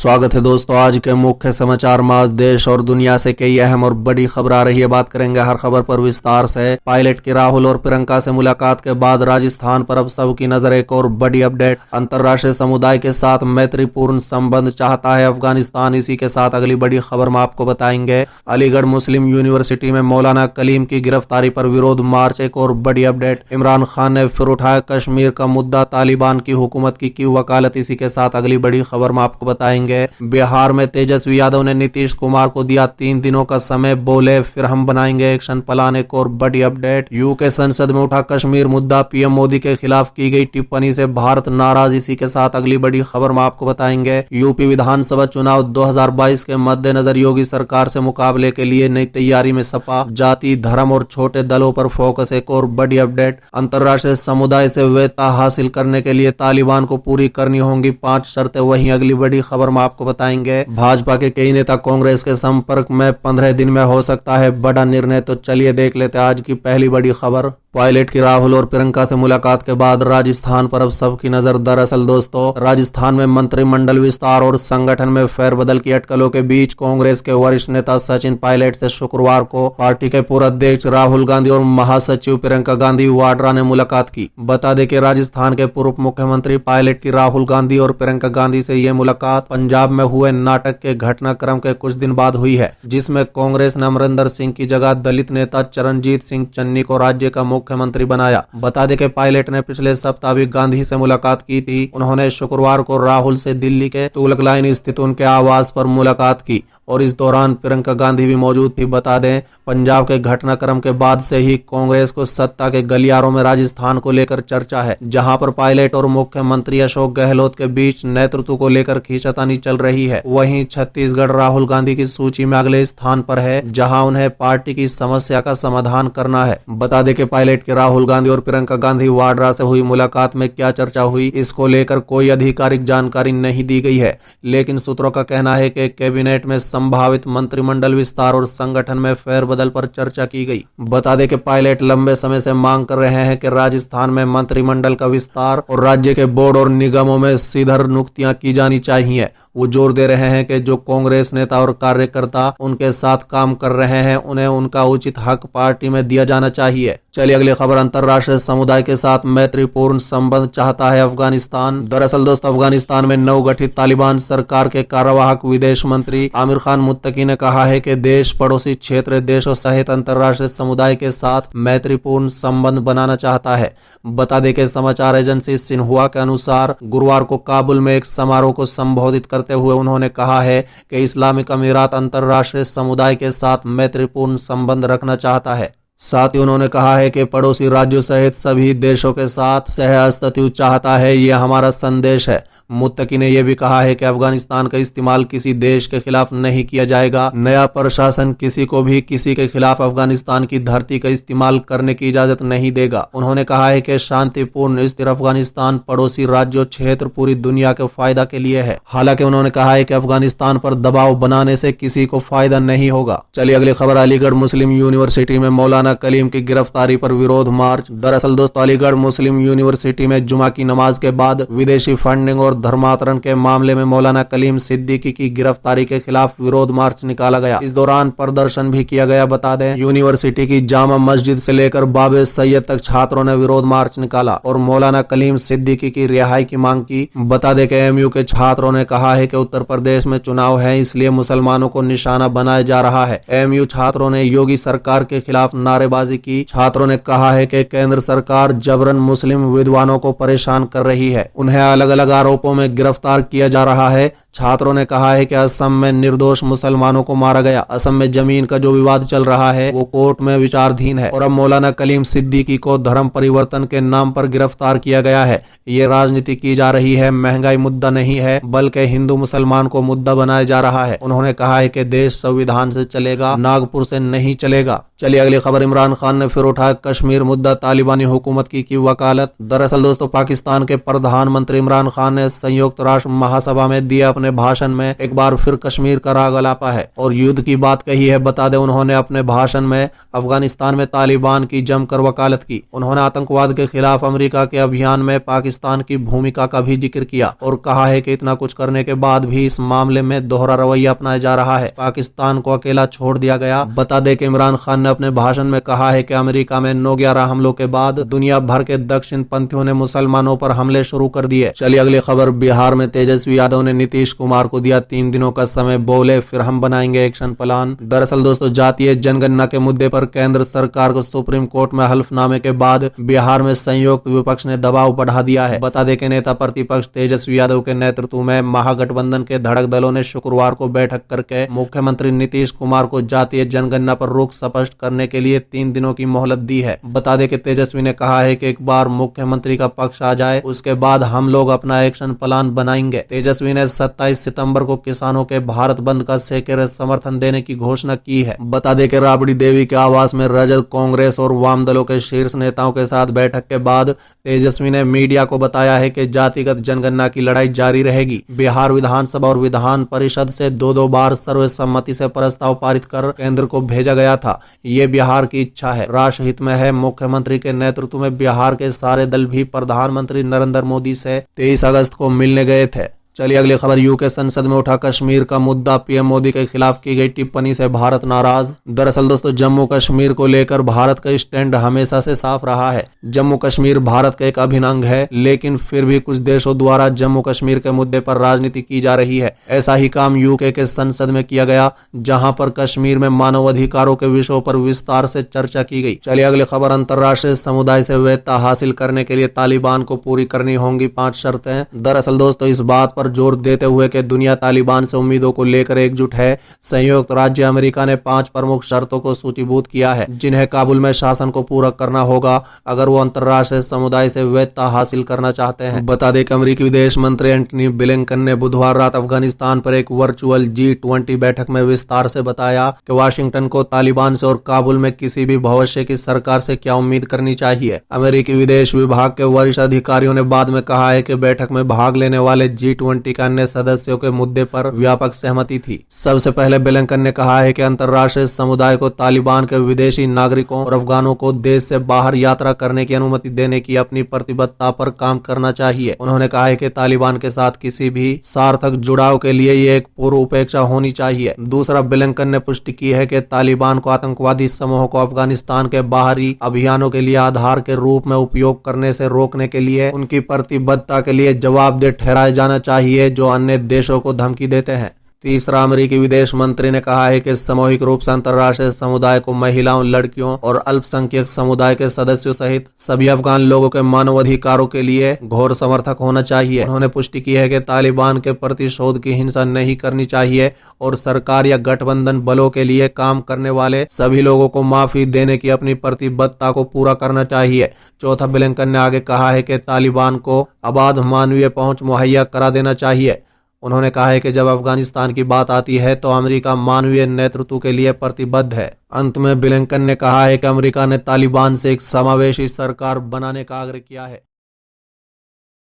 स्वागत है दोस्तों। आज के मुख्य समाचार में आज देश और दुनिया से कई अहम और बड़ी खबर आ रही है। बात करेंगे हर खबर पर विस्तार से। पायलट की राहुल और प्रियंका से मुलाकात के बाद राजस्थान पर अब सबकी नजर। एक और बड़ी अपडेट, अंतर्राष्ट्रीय समुदाय के साथ मैत्रीपूर्ण संबंध चाहता है अफगानिस्तान। इसी के साथ अगली बड़ी खबर में आपको बताएंगे। अलीगढ़ मुस्लिम यूनिवर्सिटी में मौलाना कलीम की गिरफ्तारी पर विरोध मार्च। एक और बड़ी अपडेट, इमरान खान ने फिर उठाया कश्मीर का मुद्दा, तालिबान की हुकूमत की वकालत। इसी के साथ अगली बड़ी खबर में आपको बताएंगे। बिहार में तेजस्वी यादव ने नीतीश कुमार को दिया 3 दिनों का समय, बोले फिर हम बनाएंगे एक्शन प्लान। एक और बड़ी अपडेट, यूके संसद में उठा कश्मीर मुद्दा, पीएम मोदी के खिलाफ की गई टिप्पणी से भारत नाराज। इसी के साथ अगली बड़ी खबर में आपको बताएंगे। यूपी विधानसभा चुनाव 2022 के मद्देनजर योगी सरकार से मुकाबले के लिए नई तैयारी में सपा, जाति धर्म और छोटे दलों पर फोकस। एक और बड़ी अपडेट, अंतर्राष्ट्रीय समुदाय से वैधता हासिल करने के लिए तालिबान को पूरी करनी होंगी 5 शर्तें। वहीं अगली बड़ी खबर में आपको बताएंगे, भाजपा के कई नेता कांग्रेस के संपर्क में, 15 दिन में हो सकता है बड़ा निर्णय। तो चलिए देख लेते हैं आज की पहली बड़ी खबर। पायलट की राहुल और प्रियंका से मुलाकात के बाद राजस्थान पर अब सबकी नजर। दरअसल दोस्तों, राजस्थान में मंत्रिमंडल विस्तार और संगठन में फेरबदल की अटकलों के बीच कांग्रेस के वरिष्ठ नेता सचिन पायलट से शुक्रवार को पार्टी के पूर्व अध्यक्ष राहुल गांधी और महासचिव प्रियंका गांधी वाड्रा ने मुलाकात की। बता दें कि राजस्थान के पूर्व मुख्यमंत्री पायलट की राहुल गांधी और प्रियंका गांधी से यह मुलाकात पंजाब में हुए नाटक के घटनाक्रम के कुछ दिन बाद हुई है, जिसमें कांग्रेस ने अमरिंदर सिंह की जगह दलित नेता चरणजीत सिंह चन्नी को राज्य का मुख्यमंत्री बनाया। बता दें कि पायलट ने पिछले सप्ताह भी गांधी से मुलाकात की थी। उन्होंने शुक्रवार को राहुल से दिल्ली के तुगलक लाइन स्थित उनके आवास पर मुलाकात की और इस दौरान प्रियंका गांधी भी मौजूद थी। बता दें, पंजाब के घटनाक्रम के बाद से ही कांग्रेस को सत्ता के गलियारों में राजस्थान को लेकर चर्चा है, जहां पर पायलट और मुख्यमंत्री अशोक गहलोत के बीच नेतृत्व को लेकर खींचातानी चल रही है। वहीं छत्तीसगढ़ राहुल गांधी की सूची में अगले स्थान पर है, जहां उन्हें पार्टी की समस्या का समाधान करना है। बता दें कि पायलट के राहुल गांधी और प्रियंका गांधी वाड्रा से हुई मुलाकात में क्या चर्चा हुई, इसको लेकर कोई आधिकारिक जानकारी नहीं दी गई है, लेकिन सूत्रों का कहना है कि कैबिनेट में संभावित मंत्रिमंडल विस्तार और संगठन में फेरबदल पर चर्चा की गई। बता दें कि पायलट लंबे समय से मांग कर रहे हैं कि राजस्थान में मंत्रिमंडल का विस्तार और राज्य के बोर्ड और निगमों में सीधर नियुक्तियां की जानी चाहिए। वो जोर दे रहे हैं कि जो कांग्रेस नेता और कार्यकर्ता उनके साथ काम कर रहे हैं, उन्हें उनका उचित हक पार्टी में दिया जाना चाहिए। चलिए अगली खबर, अंतर्राष्ट्रीय समुदाय के साथ मैत्रीपूर्ण संबंध चाहता है अफगानिस्तान। दरअसल दोस्तों, अफगानिस्तान में नवगठित तालिबान सरकार के कार्यवाहक विदेश मंत्री आमिर खान मुत्तकी ने कहा है कि देश पड़ोसी क्षेत्र देशों सहित अंतर्राष्ट्रीय समुदाय के साथ मैत्रीपूर्ण संबंध बनाना चाहता है। बता दें कि समाचार एजेंसी सिन्हुआ के अनुसार गुरुवार को काबुल में एक समारोह को संबोधित करते हुए उन्होंने कहा है कि इस्लामिक अमीरात अंतर्राष्ट्रीय समुदाय के साथ मैत्रीपूर्ण संबंध रखना चाहता है। साथ ही उन्होंने कहा है कि पड़ोसी राज्यों सहित सभी देशों के साथ सह अस्तित्व चाहता है। ये हमारा संदेश है। मुत्तकी ने यह भी कहा है कि अफगानिस्तान का इस्तेमाल किसी देश के खिलाफ नहीं किया जाएगा। नया प्रशासन किसी को भी किसी के खिलाफ अफगानिस्तान की धरती का इस्तेमाल करने की इजाजत नहीं देगा। उन्होंने कहा है कि शांतिपूर्ण स्थिर अफगानिस्तान पड़ोसी राज्यों क्षेत्र पूरी दुनिया के फायदा के लिए है। हालांकि उन्होंने कहा है कि अफगानिस्तान पर दबाव बनाने से किसी को फायदा नहीं होगा। चलिए अगली खबर, अलीगढ़ मुस्लिम यूनिवर्सिटी में मौलाना कलीम की गिरफ्तारी पर विरोध मार्च। दरअसल दोस्तों, अलीगढ़ मुस्लिम यूनिवर्सिटी में जुमा की नमाज के बाद विदेशी फंडिंग और धर्मांतरण के मामले में मौलाना कलीम सिद्दीकी की गिरफ्तारी के खिलाफ विरोध मार्च निकाला गया। इस दौरान प्रदर्शन भी किया गया। बता दें, यूनिवर्सिटी की जामा मस्जिद से लेकर बाबे सैयद तक छात्रों ने विरोध मार्च निकाला और मौलाना कलीम सिद्दीकी की रिहाई की मांग की। बता दें कि एएमयू के छात्रों ने कहा है कि उत्तर प्रदेश में चुनाव है, इसलिए मुसलमानों को निशाना बनाया जा रहा है। एएमयू छात्रों ने योगी सरकार के खिलाफ नारेबाजी की। छात्रों ने कहा है कि केंद्र सरकार जबरन मुस्लिम विद्वानों को परेशान कर रही है, उन्हें अलग अलग आरोपों में गिरफ्तार किया जा रहा है। छात्रों ने कहा है कि असम में निर्दोष मुसलमानों को मारा गया। असम में जमीन का जो विवाद चल रहा है वो कोर्ट में विचाराधीन है और अब मौलाना कलीम सिद्दीकी को धर्म परिवर्तन के नाम पर गिरफ्तार किया गया है। ये राजनीति की जा रही है। महंगाई मुद्दा नहीं है, बल्कि हिंदू मुसलमान को मुद्दा बनाया जा रहा है। उन्होंने कहा है कि देश संविधान से चलेगा, नागपुर से नहीं चलेगा। चलिए अगली खबर, इमरान खान ने फिर उठाया कश्मीर मुद्दा, तालिबानी हुकूमत की वकालत। दरअसल दोस्तों, पाकिस्तान के प्रधानमंत्री इमरान खान ने संयुक्त राष्ट्र महासभा में दिए अपने अपने भाषण में एक बार फिर कश्मीर का राग अलापा है और युद्ध की बात कही है। बता दें, उन्होंने अपने भाषण में अफगानिस्तान में तालिबान की जमकर वकालत की। उन्होंने आतंकवाद के खिलाफ अमेरिका के अभियान में पाकिस्तान की भूमिका का भी जिक्र किया और कहा है कि इतना कुछ करने के बाद भी इस मामले में दोहरा रवैया अपनाया जा रहा है, पाकिस्तान को अकेला छोड़ दिया गया। बता दें कि इमरान खान ने अपने भाषण में कहा है कि अमेरिका में 9/11 हमलों के बाद दुनिया भर के दक्षिण पंथियों ने मुसलमानों पर हमले शुरू कर दिए। चलिए अगली खबर। बिहार में तेजस्वी यादव ने नीतीश कुमार को दिया 3 दिनों का समय, बोले फिर हम बनाएंगे एक्शन प्लान। दरअसल दोस्तों, जातीय जनगणना के मुद्दे पर केंद्र सरकार को सुप्रीम कोर्ट में हल्फनामे के बाद बिहार में संयुक्त विपक्ष ने दबाव बढ़ा दिया है। बता दें कि नेता प्रतिपक्ष तेजस्वी यादव के नेतृत्व में महागठबंधन के धड़क दलों ने शुक्रवार को बैठक करके मुख्यमंत्री नीतीश कुमार को जातीय जनगणना पर रोक स्पष्ट करने के लिए 3 दिनों की मोहलत दी है। बता दें कि तेजस्वी ने कहा है कि एक बार मुख्यमंत्री का पक्ष आ जाए उसके बाद हम लोग अपना एक्शन प्लान बनाएंगे। तेजस्वी ने 27 सितंबर को किसानों के भारत बंद का सेकेरे समर्थन देने की घोषणा की है। बता दें कि राबड़ी देवी के आवास में रजत कांग्रेस और वाम दलों के शीर्ष नेताओं के साथ बैठक के बाद तेजस्वी ने मीडिया को बताया है कि जातिगत जनगणना की लड़ाई जारी रहेगी। बिहार विधानसभा और विधान परिषद से 2 बार सर्वसम्मति से प्रस्ताव पारित कर केंद्र को भेजा गया था। ये बिहार की इच्छा है, राष्ट्र हित में है। मुख्यमंत्री के नेतृत्व में बिहार के सारे दल भी प्रधानमंत्री नरेंद्र मोदी से 23 अगस्त को मिलने गए थे। चलिए अगली खबर। यूके संसद में उठा कश्मीर का मुद्दा, पीएम मोदी के खिलाफ की गई टिप्पणी से भारत नाराज। दरअसल दोस्तों, जम्मू कश्मीर को लेकर भारत का स्टैंड हमेशा से साफ रहा है। जम्मू कश्मीर भारत का एक अभिन्न अंग है, लेकिन फिर भी कुछ देशों द्वारा जम्मू कश्मीर के मुद्दे पर राजनीति की जा रही है। ऐसा ही काम यूके के संसद में किया गया, जहां पर कश्मीर में मानव अधिकारों के विषयों पर विस्तार से चर्चा की गई। चलिए अगली खबर। अंतर्राष्ट्रीय समुदाय से वैधता हासिल करने के लिए तालिबान को पूरी करनी होंगी 5 शर्तें। दरअसल दोस्तों, इस बात पर जोर देते हुए कि दुनिया तालिबान से उम्मीदों को लेकर एकजुट है, संयुक्त राज्य अमेरिका ने 5 प्रमुख शर्तों को सूचीबद्ध किया है, जिन्हें काबुल में शासन को पूरा करना होगा अगर वो अंतर्राष्ट्रीय समुदाय से वैधता हासिल करना चाहते हैं। बता दें कि अमेरिकी विदेश मंत्री एंटनी ब्लिंकन ने बुधवार रात अफगानिस्तान पर एक वर्चुअल G20 बैठक में विस्तार से बताया कि वाशिंगटन को तालिबान से और काबुल में किसी भी भविष्य की सरकार से क्या उम्मीद करनी चाहिए। अमेरिकी विदेश विभाग के वरिष्ठ अधिकारियों ने बाद में कहा है कि बैठक में भाग लेने वाले G20 के अन्य सदस्यों के मुद्दे पर व्यापक सहमति थी। सबसे पहले ब्लिंकन ने कहा है कि अंतर्राष्ट्रीय समुदाय को तालिबान के विदेशी नागरिकों और अफगानों को देश से बाहर यात्रा करने की अनुमति देने की अपनी प्रतिबद्धता पर काम करना चाहिए। उन्होंने कहा है कि तालिबान के साथ किसी भी सार्थक जुड़ाव के लिए ये एक पूर्व उपेक्षा होनी चाहिए। दूसरा, ब्लिंकन ने पुष्टि की है कि तालिबान को आतंकवादी समूहों को अफगानिस्तान के बाहरी अभियानों के लिए आधार के रूप में उपयोग करने से रोकने के लिए उनकी प्रतिबद्धता के लिए जवाबदेह ठहराया जाना चाहिए जो अन्य देशों को धमकी देते हैं। तीसरा, अमेरिकी विदेश मंत्री ने कहा है कि सामूहिक रूप से अंतर्राष्ट्रीय समुदाय को महिलाओं, लड़कियों और अल्पसंख्यक समुदाय के सदस्यों सहित सभी अफगान लोगों के मानवाधिकारों के लिए घोर समर्थक होना चाहिए। उन्होंने पुष्टि की है कि तालिबान के प्रतिशोध की हिंसा नहीं करनी चाहिए और सरकार या गठबंधन बलों के लिए काम करने वाले सभी लोगों को माफी देने की अपनी प्रतिबद्धता को पूरा करना चाहिए। चौथा, ब्लिंकन ने आगे कहा है कि तालिबान को अबाध मानवीय पहुंच मुहैया करा देना चाहिए। उन्होंने कहा है कि जब अफगानिस्तान की बात आती है तो अमेरिका मानवीय नेतृत्व के लिए प्रतिबद्ध है। अंत में ब्लिंकन ने कहा है कि अमेरिका ने तालिबान से एक समावेशी सरकार बनाने का आग्रह किया है।